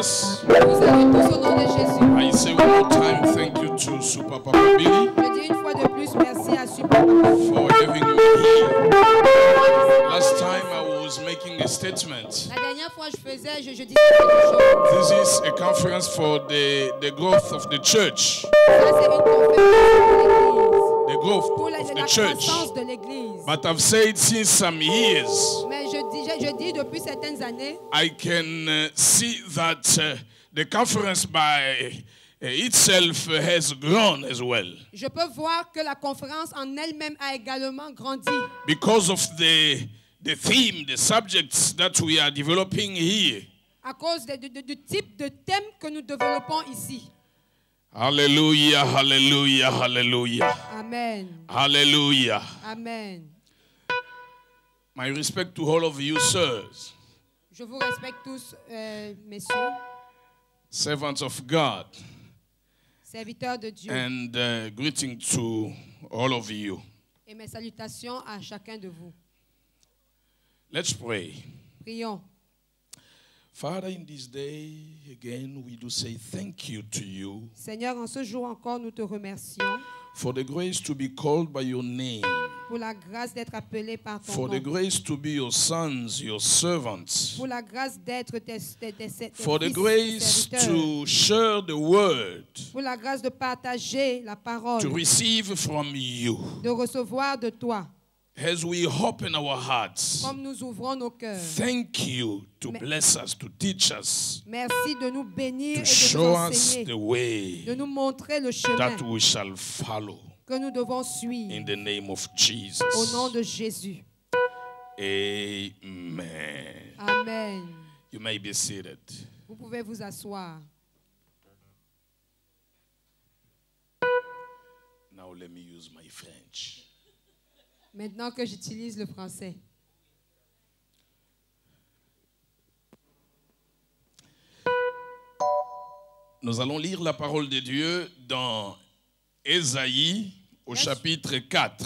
Jesus. Vous salue tous au nom de Jésus. I say one more time, thank you to Super Papa Billy Je dis une fois de plus merci à Super Papa for having me here. Last time I was making a statement. La dernière fois je disais quelque chose. This is a conference for the growth of the church. Ça c'est une conférence The pour growth l'église, of pour la the church. croissance de l'église. But I've said since some years, Mais je dis depuis certaines années, I can see that the conference by itself has grown as well. je peux voir que la conférence en elle-même a également grandi. Because of the theme, the subjects that we are developing here. À cause du type de thème que nous développons ici. Hallelujah, hallelujah, hallelujah. Amen. Hallelujah. Amen. My respect to all of you, sirs, Je vous respecte tous, messieurs, servants of God, serviteurs de Dieu. and greeting to all of you. Et mes salutations à chacun de vous. Let's pray. Prions. Father, in this day, again, we do say thank you to you Seigneur, en ce jour encore, nous te remercions for the grace to be called by your name, pour la grâce d'être appelé par ton for the nom, grace to be your sons, your servants, pour la grâce d'être tes for the fils, tes grace serviteurs, to share the word, pour la grâce de partager la parole, to receive from you. de recevoir de toi, As we open our hearts, comme nous ouvrons nos cœurs. thank you to bless us, to teach us, Merci de nous bénir to et de show nous us enseigner, the way de nous montrer le chemin that we shall follow. que nous devons suivre In the name of au Jesus. nom de Jésus. Amen. Amen. You may be seated. Vous pouvez vous asseoir. Now let me use my French. Maintenant que j'utilise le français. Nous allons lire la parole de Dieu dans Ésaïe au chapitre 4,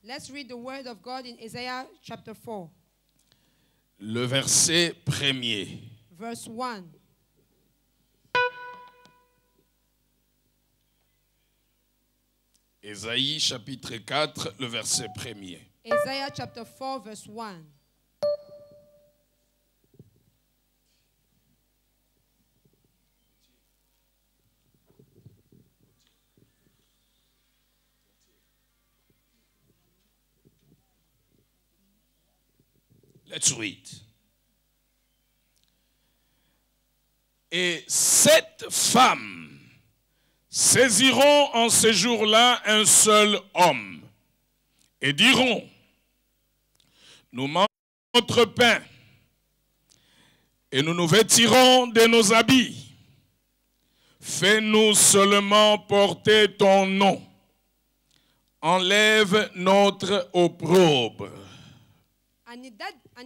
Let's read the word of God in Isaiah chapter 4, le verset 1er. verse 1. Ésaïe chapitre 4, le verset 1er. Isaiah chapter 4, verse 1. Let's read. Et 7 femmes saisiront en ce jour-là un seul homme et diront, nous mangeons notre pain et nous nous vêtirons de nos habits. Fais-nous seulement porter ton nom. Enlève notre opprobre. And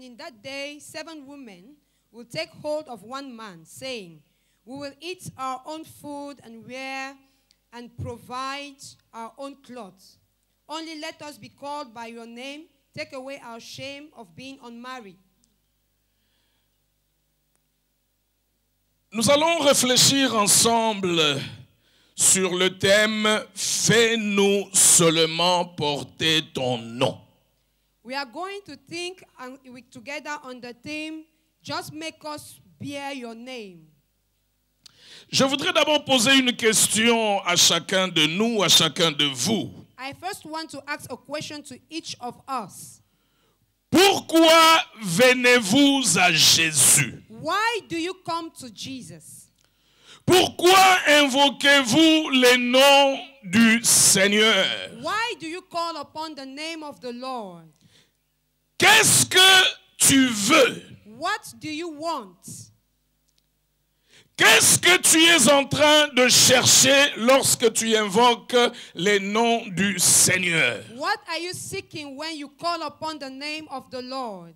in that day, 7 women will take hold of one man, saying, we will eat our own food and wear and provide our own clothes. Only let us be called by your name. Take away our shame of being unmarried. Nous allons réfléchir ensemble sur le thème « Fais-nous seulement porter ton nom ». We are going to think together on the theme, just make us bear your name. Je voudrais d'abord poser une question à chacun de nous, à chacun de vous. I first want to ask a question to each of us. Pourquoi venez-vous à Jésus? Why do you come to Jesus? Pourquoi invoquez-vous le nom du Seigneur? Why do you call upon the name of the Lord? Qu'est-ce que tu veux? What do you want? Qu'est-ce que tu es en train de chercher lorsque tu invoques le nom du Seigneur? What are you seeking when you call upon the name of the Lord?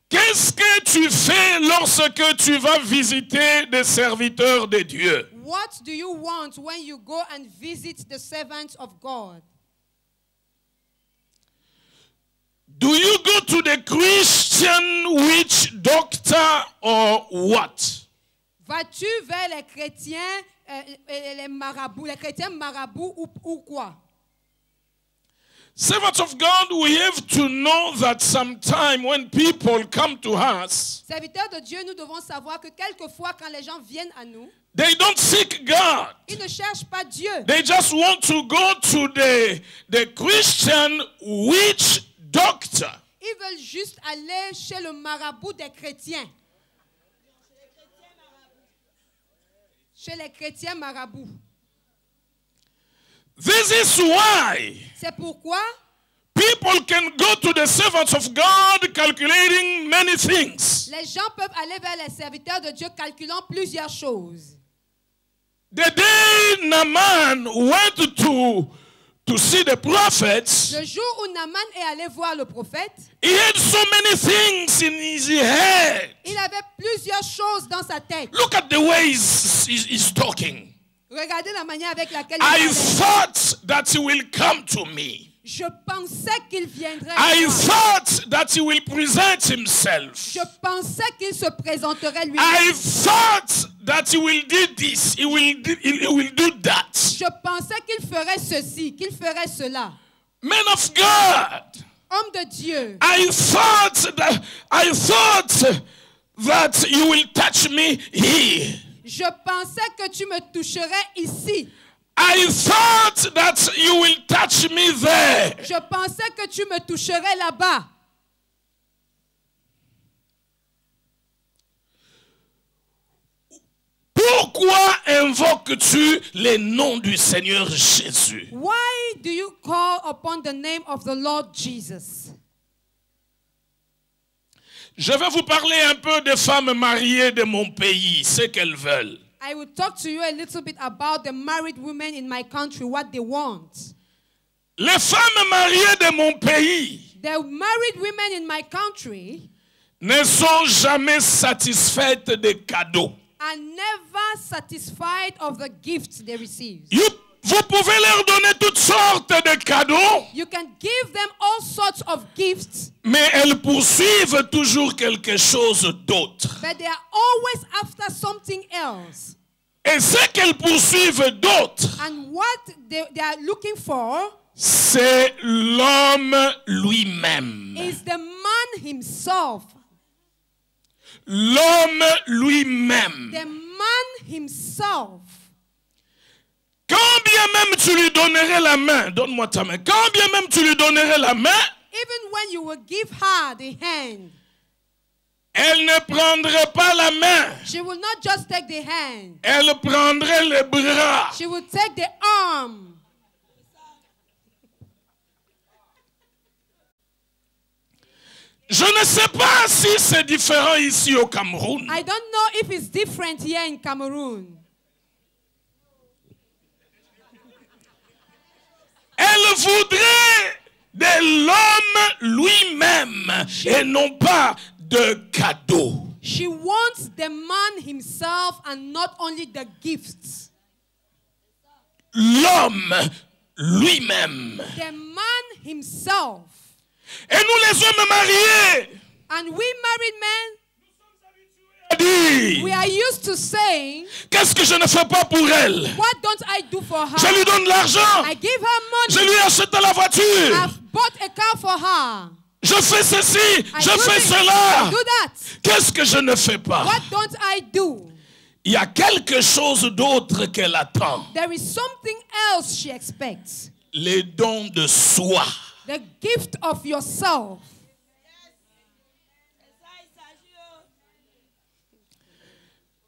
Qu'est-ce que tu fais lorsque tu vas visiter des serviteurs de Dieu? What do you want when you go and visit the servants of God? Do you go to the Christian witch doctor or what? Vas-tu vers les chrétiens, les marabouts, les chrétiens marabouts ou quoi? Servants of God, we have to know that sometime when people come to us, Serviteurs de Dieu, nous devons savoir que quelquefois, quand les gens viennent à nous, they don't seek God. ils ne cherchent pas Dieu. They just want to go to the Christian witch doctor. Ils veulent juste aller chez le marabout des chrétiens. Chez les chrétiens marabouts. This is why C'est pourquoi people can go to the servants of God calculating many things. les gens peuvent aller vers les serviteurs de Dieu calculant plusieurs choses. The day Naaman went to see the prophets, Le jour où Naaman est allé voir le prophète, he had so many things in his head. il avait plusieurs choses dans sa tête. Look at the way he's talking. Regardez la manière avec laquelle I il parlait. thought that he will come to me. Je pensais qu'il viendrait. I à moi. thought that he will present himself. Je pensais qu'il se présenterait lui-même. I thought that he will do this, he will do that. Je pensais qu'il ferait ceci, qu'il ferait cela. Men of God, Homme de Dieu, I thought that you will touch me here. je pensais que tu me toucherais ici. I thought that you will touch me there. Je pensais que tu me toucherais là-bas. Pourquoi invoques-tu les noms du Seigneur Jésus? Why do you call upon the name of the Lord Jesus? Je vais vous parler un peu des femmes mariées de mon pays, ce qu'elles veulent. I will talk to you a little bit about the married women in my country, what they want. Les femmes mariées de mon pays The married women in my country ne sont jamais satisfaites des cadeaux. are never satisfied of the gifts they receive. Vous pouvez leur donner toutes sortes de cadeaux, You can give them all sorts of gifts, mais elles poursuivent toujours quelque chose d'autre. but they are always after something else. Et ce qu'elles poursuivent d'autre, And what they are looking for c'est l'homme lui-même. is the man himself. L'homme lui-même. The man himself. Quand bien même tu lui donnerais la main, donne-moi ta main, quand bien même tu lui donnerais la main, Even when you will give her the hand, elle ne prendrait pas la main. she will not just take the hand. Elle prendrait les bras. She will take the arm. Je ne sais pas si c'est différent ici au Cameroun. I don't know if it's different here in Cameroon. Elle voudrait de l'homme lui-même et non pas de cadeaux. She wants the man himself and not only the gifts. L'homme lui-même. The man himself. Et nous les hommes mariés, And we married men, à dire, we are used to saying, qu'est-ce que je ne fais pas pour elle? what don't I do for her? Je lui donne l'argent. I give her Je money. lui achète la voiture. I've bought a car for her. Je fais ceci, I je do fais this, cela. I do that. Qu'est-ce que je ne fais pas? What don't I do? Il y a quelque chose d'autre qu'elle attend. There is something else she expects. Les dons de soi. The gift of yourself.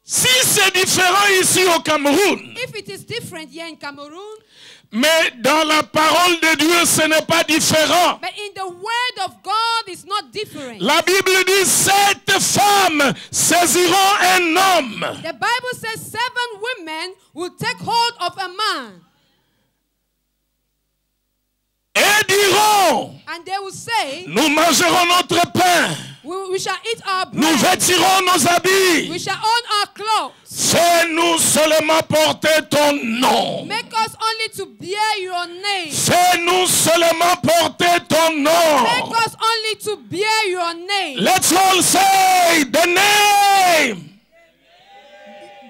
Si c'est différent ici au Cameroun, If it is different here in Cameroon, mais dans la parole de Dieu, ce n'est pas différent. but in the word of God, it's not different. La Bible dit 7 femmes saisiront un homme The Bible says 7 women will take hold of a man. et diront, And they will say, nous mangerons notre pain, we shall eat our nous bread. vêtirons nos habits. We shall own our clothes. Fais-nous seulement porter ton nom. Make us only to bear your name. Fais-nous seulement porter ton nom. Make us only to bear your name. Let's all say the name.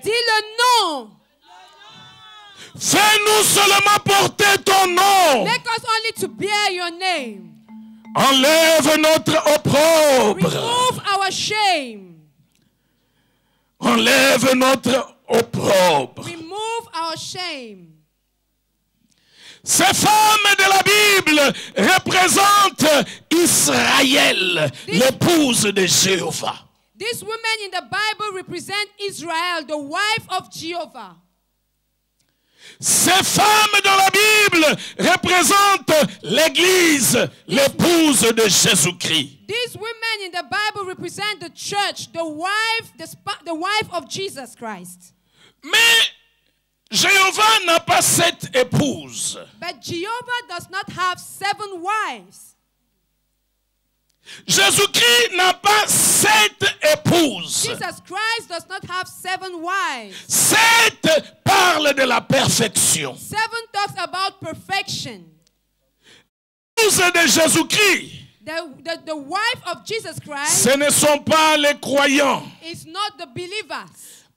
Dis le nom. Fais-nous seulement porter ton nom. Make us only to bear your name. Enlève notre opprobre. Remove our shame. Enlève notre opprobre. Remove our shame. Ces femmes de la Bible représentent Israël, l'épouse de Jéhovah. These women in the Bible represent Israel, the wife of Jehovah. Ces femmes dans la Bible représentent l'Église, l'épouse de Jésus-Christ. These women in the Bible represent the church, the wife of Jesus Christ. Mais Jéhovah n'a pas cette épouse. But Jehovah does not have 7 wives. Jésus-Christ n'a pas 7 épouses. Jesus Christ does not have 7 wives. 7 parle de la perfection. 7 talks about perfection. L'épouse de Jésus-Christ, The wife of Jesus Christ ce ne sont pas les croyants, is not the believers,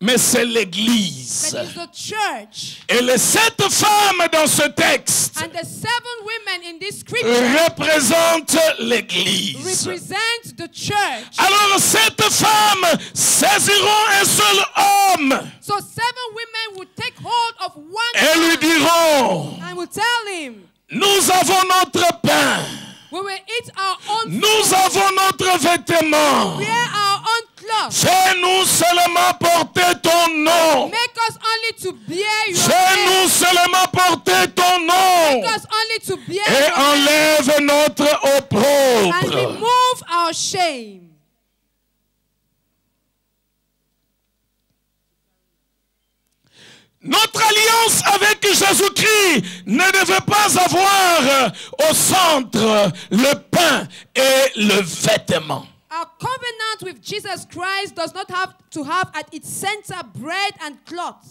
mais c'est l'Église. but it's the church. Et les 7 femmes dans ce texte And the 7 women in this scripture représentent l'Église. represent the church. Alors 7 femmes saisiront un seul homme So 7 women will take hold of one et lui man diront, and will tell him, nous avons notre pain, we will eat our own nous food, avons notre vêtement. wear our own clothes. Fais-nous seulement porter ton nom. Make us only to bear your Fais-nous name. seulement porter ton nom. Make us only to bear Et your name enlève notre and opprobre. remove our shame. Notre alliance avec Jésus-Christ ne devait pas avoir au centre le pain et le vêtement. Our covenant with Jesus Christ does not have to have at its center bread and cloth.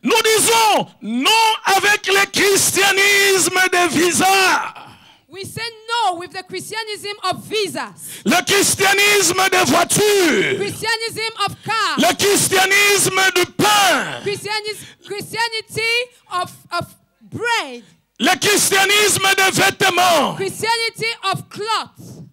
Nous disons non avec le christianisme de visa. We say no with the Christianism of visas, Le christianisme de voitures. Christianism of cars, Le christianisme du pain. Christianity of bread, Le christianisme de vêtements. Christianity of cloth.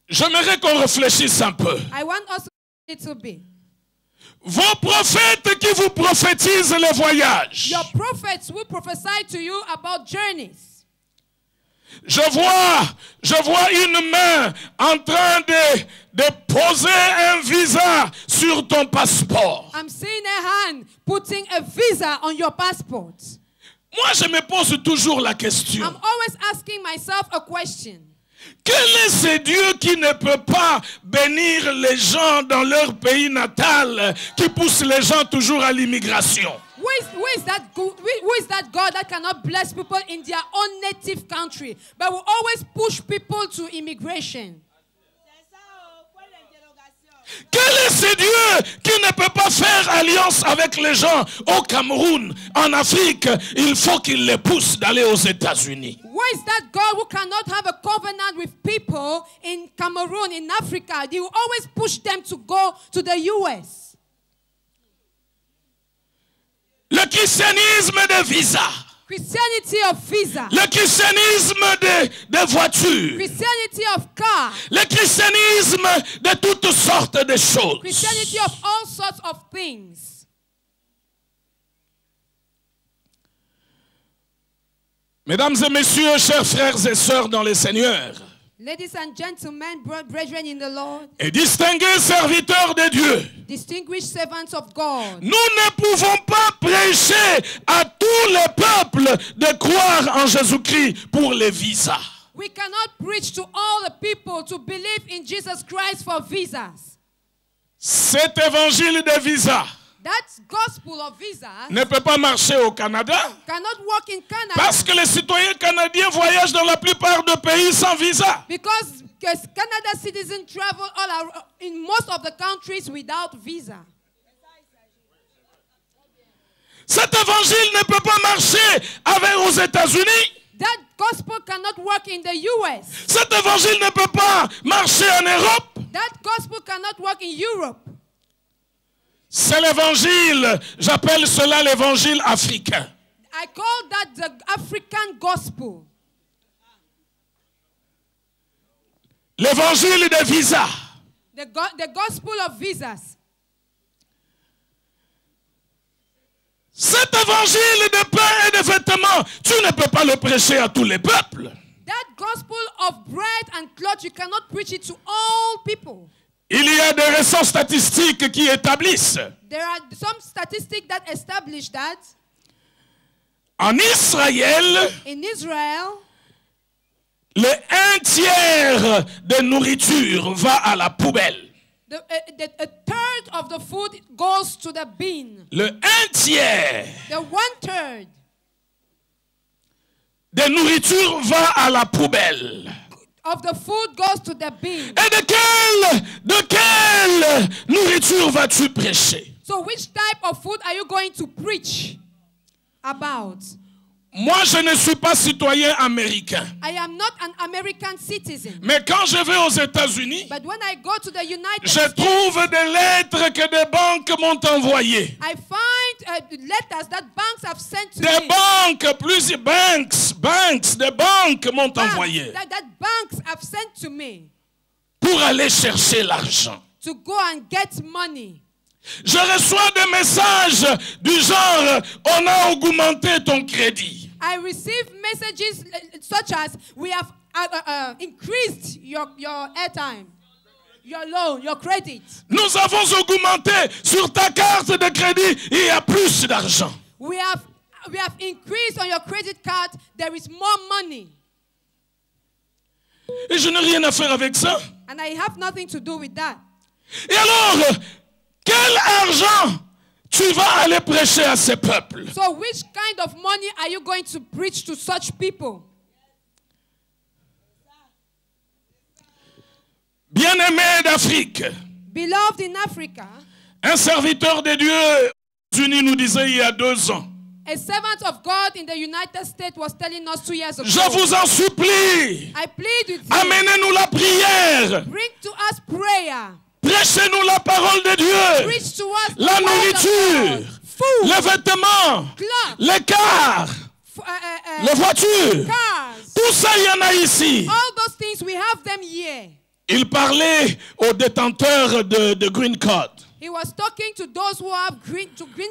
J'aimerais qu'on réfléchisse un peu. I want us a little bit. Vos prophètes qui vous prophétisent les voyages. Your prophets will prophesy to you about journeys. Je vois une main en train de poser un visa sur ton passeport. I'm seeing a hand putting a visa on your passport. Moi, je me pose toujours la question. I'm always asking myself a question. Quel est ce Dieu qui ne peut pas bénir les gens dans leur pays natal, qui pousse les gens toujours à l'immigration? Who is that God that cannot bless people in their own native country, but will always push people to immigration? Quel est ce Dieu qui ne peut pas faire alliance avec les gens au Cameroun, en Afrique? Il faut qu'il les pousse d'aller aux États-Unis. Who is that God who cannot have a covenant with people in Cameroon, in Africa? He will always push them to go to the US. Le christianisme de visa. Christianity of visa. Le christianisme de voitures. Christianity of car. Le christianisme de toutes sortes de choses. Christianity of all sorts of things. Mesdames et messieurs, chers frères et sœurs dans le Seigneur, Ladies and gentlemen, brethren in the Lord, et distingués serviteurs de Dieu, distinguished servants of God, nous ne pouvons pas prêcher à tous les peuples de croire en Jésus-Christ pour les visas. we cannot preach to all the people to believe in Jesus Christ for visas. Cet évangile de visa That gospel of visas ne peut pas marcher au Canada cannot work in Canada parce que les citoyens canadiens voyagent dans la plupart des pays sans visa. because Canada citizens travel in most of the countries without visa. Cet évangile ne peut pas marcher aux États-Unis. That gospel cannot work in the US. Cet évangile ne peut pas marcher en Europe. That gospel cannot work in Europe. C'est l'évangile, j'appelle cela l'évangile africain. I call that the African gospel. L'évangile des visas. The gospel of visas. Cet évangile de pain et de vêtements, tu ne peux pas le prêcher à tous les peuples. That gospel of bread and cloth, you cannot preach it to all people. Il y a des récentes statistiques qui établissent. There are some statistics that establish that. En Israël, In Israel, le 1/3 de nourriture va à la poubelle. a third of the food goes to the bin. Le 1/3 The 1/3 de nourriture va à la poubelle. of the food goes to the bin. Et de quelle nourriture vas-tu prêcher? So which type of food are you going to preach about? Moi, je ne suis pas citoyen américain. I am not an American citizen. Mais quand je vais aux États-Unis, But when I go to the United je States, trouve des lettres que des banques m'ont envoyées. I find letters that banks have sent to Des me. banques, plusieurs des banques m'ont envoyé That banks have sent to me pour aller chercher l'argent. to go and get money. Je reçois des messages du genre, on a augmenté ton crédit. I receive messages such as, we have increased your airtime, your loan, your credit. Nous avons augmenté sur ta carte de crédit, il y a plus d'argent. We have increased on your credit card, there is more money. Et je n'ai rien à faire avec ça. And I have nothing to do with that. Et alors, quel argent tu vas aller prêcher à ces peuples? So which kind of money are you going to preach to such people? Bien-aimés d'Afrique, Beloved in Africa, un serviteur de Dieu aux États-Unis nous disait il y a 2 ans, a servant of God in the United States was telling us 2 years ago, je vous en supplie, I plead with you, amenez-nous la prière, bring to us prayer, prêchez-nous la parole de Dieu, preach to us the la word of nourriture, God, food, les vêtements, clothes, les cars, les voitures, cars, tout ça il y en a ici. all those things, we have them here. Il parlait aux détenteurs de Green Card. He was talking to those who have green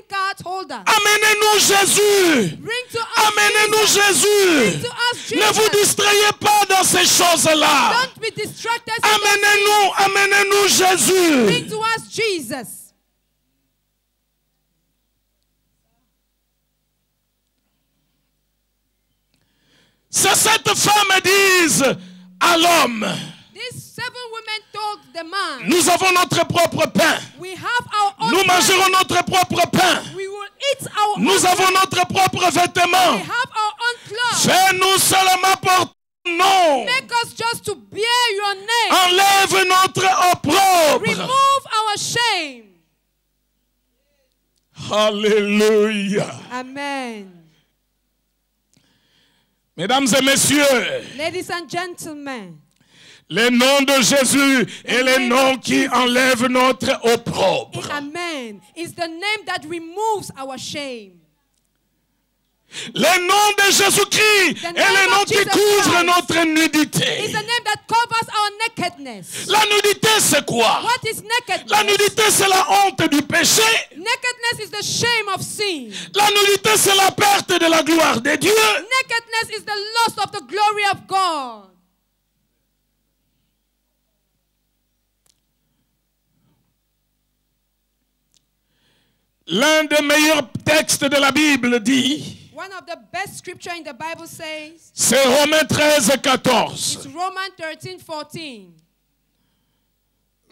card holders. Amenez-nous Jésus. Bring to us Amenez-nous Jesus. Jésus. Bring to us Jesus. Ne vous distrayez pas dans ces choses-là. Don't be distracted. in those Amenez-nous things. Jésus. Bring to us Jesus. C'est cette femme disent à l'homme, These 7 women told the man, nous avons notre propre pain. we have our own Nous bread. mangerons notre propre pain. We will eat our Nous own avons bread. notre propre vêtement. We have our own clothes. Fais-nous seulement porter ton nom. Make us just to bear your name. Enlève notre opprobre. Remove our shame. Alléluia. Amen. Mesdames et messieurs, Ladies and gentlemen, le nom de Jésus est le nom qui enlève notre opprobre. Amen is the name that removes our shame. Le nom de Jésus-Christ est le nom qui couvre notre nudité. It's the name that covers our nakedness. La nudité, c'est quoi? What is nakedness? La nudité, c'est la honte du péché. Nakedness is the shame of sin. La nudité, c'est la perte de la gloire de Dieu. Nakedness is the loss of the glory of God. L'un des meilleurs textes de la Bible dit, One of the best scripture in the Bible says, c'est Romains 13:14. it's Romans 13:14.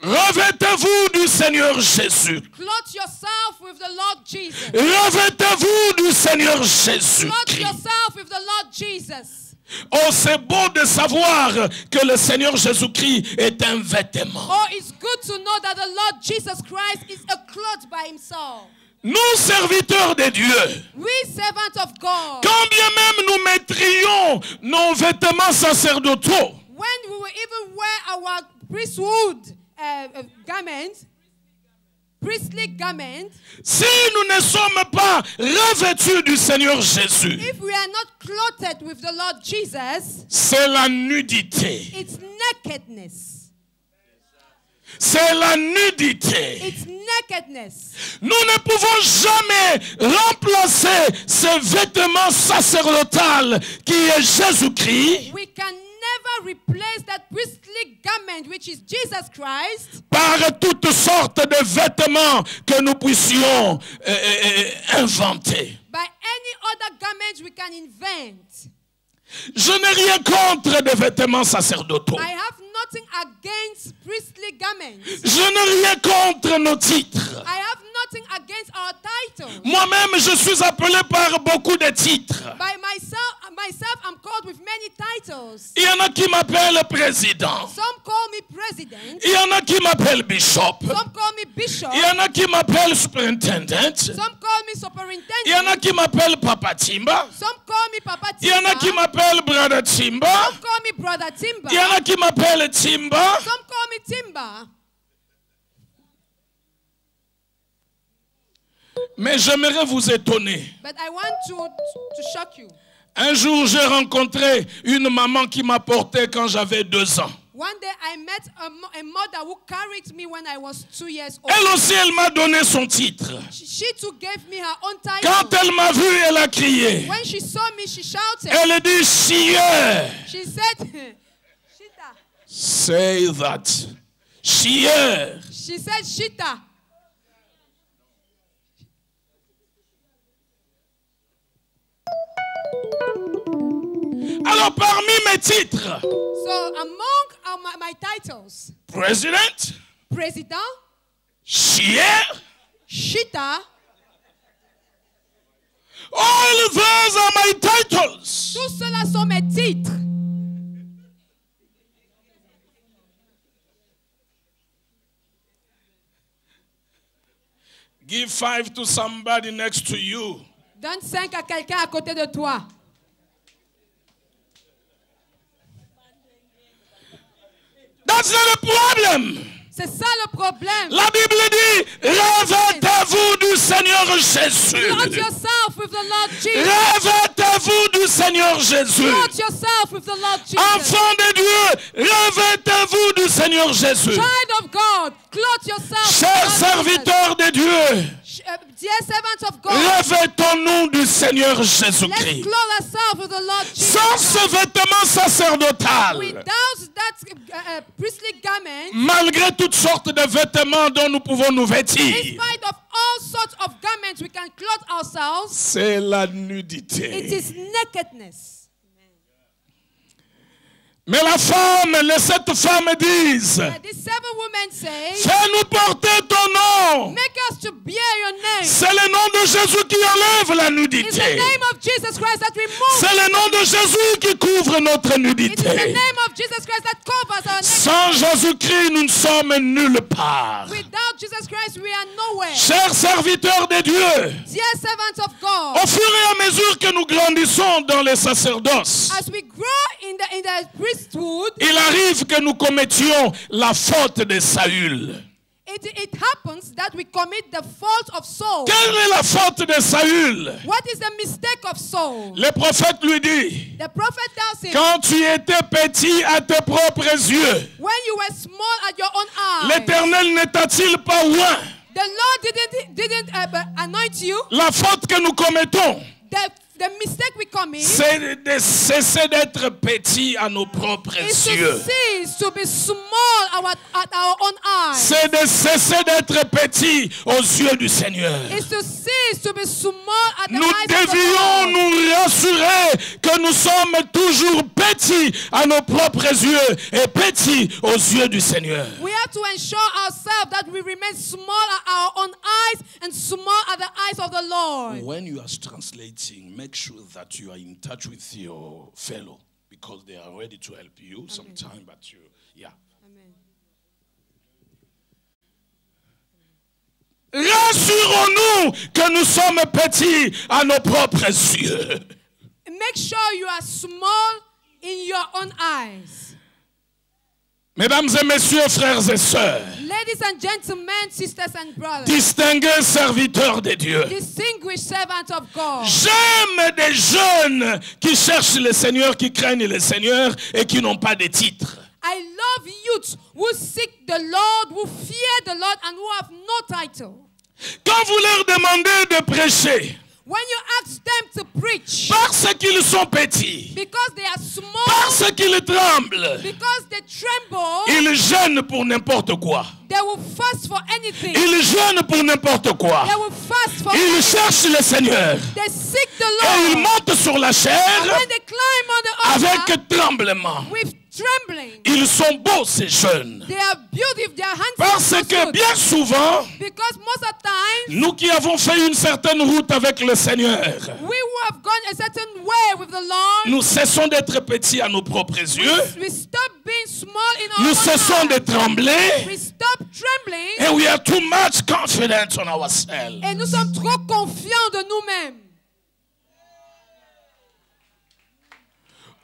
Revêtez-vous du Seigneur Jésus. Clothe yourself with the Lord Jesus. Revêtez-vous du Seigneur Clothe Jésus-Christ. yourself with the Lord Jesus. Oh, c'est beau de savoir que le Seigneur Jésus-Christ est un vêtement. Oh, it's good to know that the Lord Jesus Christ is a cloth by himself. Nous, serviteurs de Dieu, we servants of God, quand bien même nous mettrions nos vêtements sacerdotaux, when we will even wear our priesthood garments, priestly garments, si nous ne sommes pas revêtus du Seigneur Jésus, if we are not clothed with the Lord Jesus, c'est la nudité. it's nakedness. C'est la nudité. It's nakedness. Nous ne pouvons jamais remplacer ce vêtement sacerdotal qui est Jésus-Christ We can never replace that priestly garment, which is Jesus Christ, par toutes sortes de vêtements que nous puissions inventer. by any other garment we can invent. Je n'ai rien contre des vêtements sacerdotaux. I have nothing against priestly garments. Je n'ai rien contre nos titres. I have nothing against our titles. Moi-même, je suis appelé par beaucoup de titres. By myself, I'm called with many titles. Il y en a qui m'appellent président. Some call me president. Il y en a qui m'appellent bishop. Some call me bishop. Il y en a qui m'appellent superintendent. Some call me Il y en superintendent. a qui m'appellent Papa Timba. Some call me Papa Il y en a qui Timba. m'appellent Brother Timba. Some call me Brother Timba. Il y en a qui m'appellent Timba. Some call me Timba. Mais j'aimerais vous étonner. But I want to shock you. Un jour, j'ai rencontré une maman qui m'a porté quand j'avais 2 ans. One day I met a mother who carried me when I was 2 years old. Elle aussi, elle m'a donné son titre. She too gave me her own title. Quand elle m'a vu, elle a crié. When she saw me, she shouted. Elle a dit, chieur. She said, Shita. Say that. Chieur. She said, Shita. Alors, parmi mes titres, So among my titles, président, President, chieur, Shita, all those are my titles. tout cela sont mes titres. Give 5 to somebody next to you. Donne 5 à quelqu'un à côté de toi. That's not a problem. C'est ça le problème. La Bible dit, revêtez-vous du Seigneur Jésus. Clothe yourself with the Lord Jesus. Revêtez-vous du Seigneur Jésus. Clothe yourself with the Lord Jesus. Enfants de Dieu, revêtez-vous du Seigneur Jésus. Child of God, clothe yourself. Chers serviteurs de Dieu, Dear servants of God, revêtons-nous du Seigneur let's Jésus-Christ. clothe ourselves with the Lord Jesus. Sans ce vêtement sacerdotal, Without that priestly garment, malgré toutes sortes de vêtements dont nous pouvons nous in vêtir, spite of all sorts of garments we can clothe ourselves, c'est la it nudité. is nakedness. Mais la femme, les 7 femmes disent, These 7 women say, fais-nous porter ton nom. make us to bear your name. C'est le nom de Jésus qui enlève la It's the nudité. name of Jesus Christ that removes. C'est le nom de Jésus qui couvre notre It is the nudité. name of Jesus Christ that covers our Sans nakedness. Jésus-Christ, nous ne sommes nulle part. Without Jesus Christ, we are nowhere. Chers serviteurs de Dieu, Dear servants of God, au fur et à mesure que nous grandissons dans les sacerdoces, as we grow in the priesthood, il arrive que nous commettions la faute de Saül. it happens that we commit the fault of Saul. Quelle est la faute de Saül? What is the mistake of Saul? Le prophète lui dit, The prophet tells him, quand tu étais petit à tes propres yeux, when you were small at your own eyes, l'Éternel ne t'a-t-il pas oint? the Lord didn't anoint you. La faute que nous commettons, The mistake we commit c'est de cesser d'être petit à nos propres is to yeux. cease to be small at our own eyes. C'est de cesser d'être petit aux yeux du Seigneur. Is to cease to be small at the Nous eyes of the devions Lord. nous rassurer que nous sommes toujours petits à nos propres yeux et petits aux yeux du Seigneur. We have to ensure ourselves that we remain small at our own eyes and small at the eyes of the Lord. When you are translating, make sure that you are in touch with your fellow because they are ready to help you sometime, but Amen. Rassurez Assurons-nous que nous sommes petits à nos propres yeux. Make sure you are small in your own eyes. Mesdames et messieurs, frères et sœurs, Ladies and gentlemen, sisters and brothers, distingués serviteurs de Dieu, distinguished servants of God. j'aime des jeunes qui cherchent le Seigneur, qui craignent le Seigneur et qui n'ont pas de titre. I love youths who seek the Lord, who fear the Lord, and who have no title. Quand vous leur demandez de prêcher, When you ask them to preach, parce qu'ils sont petits, because they are small, parce qu'ils tremblent, because they tremble, ils gênent pour n'importe quoi. they will fast for anything. Ils gênent pour n'importe quoi. They will fast for Ils anything. cherchent le Seigneur. They seek the Et ils Lord. montent sur la And chair when they climb on the altar avec tremblement. with trembling, Ils sont beaux, ces jeunes. they are beautiful, they are handsome. Parce so que good. bien souvent, Because most of the time, nous qui avons fait une certaine route avec le Seigneur, we who have gone a certain way with the Lord, nous cessons d'être petits à nos propres yeux. we stop being small in our Nous own cessons de eyes. trembler. We stop trembling, And we are too much confident on ourselves. et nous sommes trop confiants de nous-mêmes.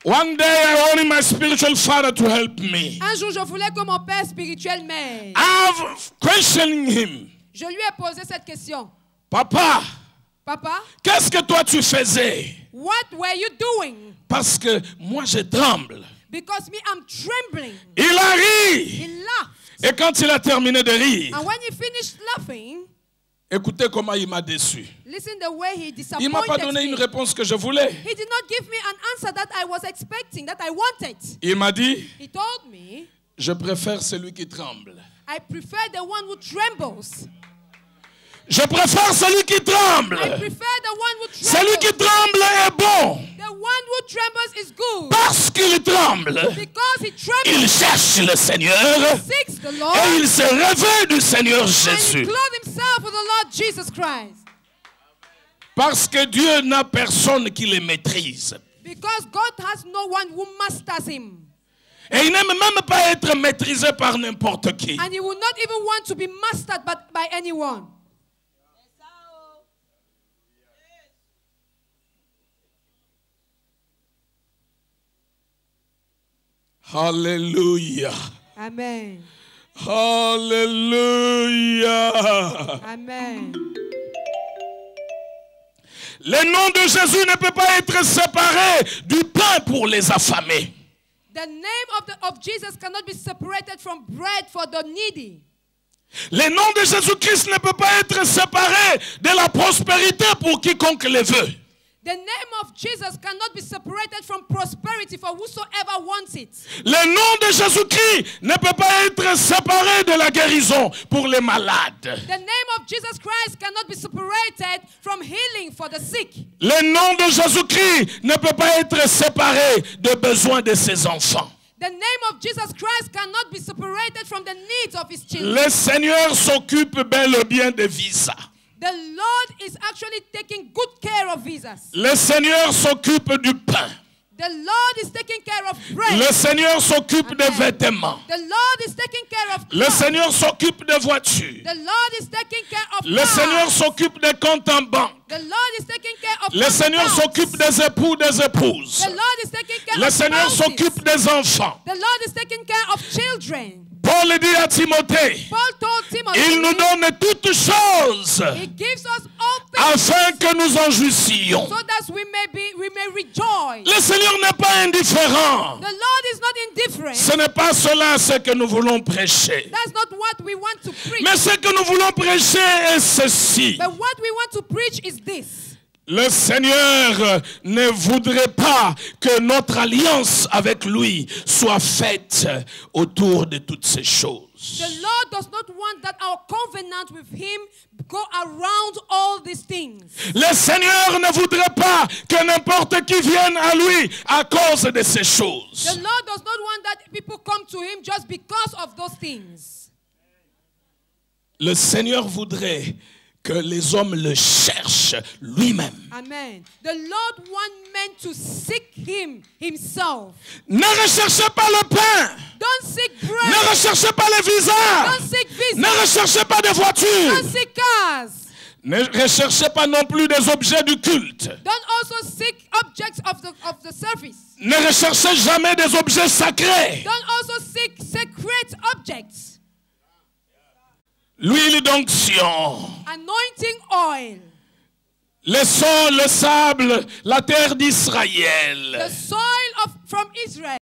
One day I wanted my spiritual father to help me. Un jour, je voulais que mon père spirituel m'aide. I'm questioning him. Je lui ai posé cette question. Papa, Papa, qu'est-ce que toi tu faisais? what were you doing? Parce que moi je tremble. Because me, I'm trembling. Il a ri. He laughed. Et quand il a terminé de rire, And when he finished laughing, écoutez comment il m'a déçu. listen the way he Il m'a pas disappointed donné une me. réponse que je voulais. He did not give me an answer that I was expecting, that I wanted. Il m'a dit, He told me, je préfère celui qui tremble. I prefer the one who trembles. Je préfère celui qui tremble. I prefer the one who Celui qui trembles. tremble est bon. The one who trembles is good. Parce qu'il tremble, Because he il trembles, cherche le Seigneur seeks the Lord, et il se réveille du Seigneur and he Jésus. clothed himself with the Lord Jesus Christ. Parce que Dieu n'a personne qui le maîtrise. Because God has no one who masters him. Et il n'aime même pas être maîtrisé par n'importe qui. And he will not even want to be mastered by anyone. Alléluia. Amen. Alléluia. Amen. Le nom de Jésus ne peut pas être séparé du pain pour les affamés. The name of Jesus cannot be separated from bread for the needy. Le nom de Jésus-Christ ne peut pas être séparé de la prospérité pour quiconque le veut. The name of Jesus cannot be separated from prosperity for whosoever wants it. Le nom de Jésus-Christ ne peut pas être séparé de la guérison pour les malades. The name of Jesus Christ cannot be separated from healing for the sick. Le nom de Jésus-Christ ne peut pas être séparé des besoins de ses enfants. The name of Jesus Christ cannot be separated from the needs of his children. Le Seigneur s'occupe bel et bien des visas. The Lord is actually taking good care of visas. Le Seigneur s'occupe du pain. The Lord is taking care of bread. Le Seigneur s'occupe des Amen. vêtements. The Lord is taking care of Le clothes. Seigneur s'occupe des voitures. The Lord is taking care of Le cars. Seigneur s'occupe des comptes en banque. The Lord is taking care of Le Seigneur accounts. s'occupe des époux, des épouses. The Lord is taking care Le of Seigneur spouses. s'occupe des enfants. The Lord is taking care of children. Paul dit à Timothée, Paul told Timothy, il nous donne toutes choses he gives us all things afin que nous en jouissions. so that we may rejoice. Le Seigneur n'est pas indifférent. The Lord is not indifferent. Ce n'est pas cela ce que nous voulons prêcher. That's not what we want to preach. Mais ce que nous voulons prêcher est ceci. But what we want to preach is this. Le Seigneur ne voudrait pas que notre alliance avec lui soit faite autour de toutes ces choses. The Lord does not want that our covenant with him go around all these things. Le Seigneur ne voudrait pas que n'importe qui vienne à lui à cause de ces The choses. Lord does not want that people come to him just because of those things. Le Seigneur voudrait que les hommes le cherchent lui-même. Amen. The Lord wants men to seek him himself. Ne recherchez pas le pain. Don't seek bread. Ne recherchez pas les visas. Don't seek visas. Ne recherchez pas des voitures. Don't seek cars. Ne recherchez pas non plus des objets du culte. Don't also seek objects of the service. Ne recherchez jamais des objets sacrés. Don't also seek sacred objects. L'huile d'onction, Anointing oil. le sol, le sable, la terre d'Israël. The soil from Israel.